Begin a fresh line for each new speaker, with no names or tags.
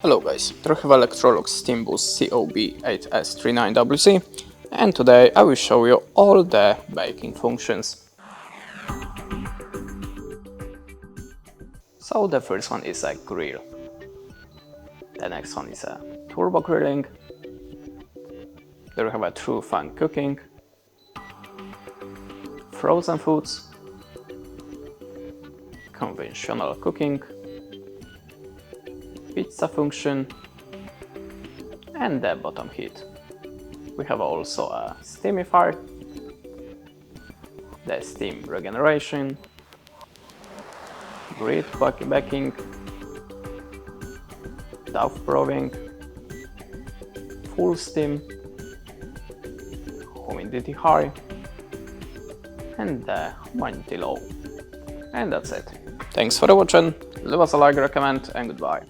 Hello guys, we have Electrolux SteamBoost COB8S39WZ, and today I will show you all the baking functions. So the first one is a grill. The next one is a turbo grilling. There we have a true fan cooking, frozen foods, conventional cooking, pizza function, and the bottom heat. We have also a steamifier, the steam regeneration, grid baking, dough proving, full steam, humidity high, and the humidity low. And that's it. Thanks for watching, leave us a like, recommend, and goodbye.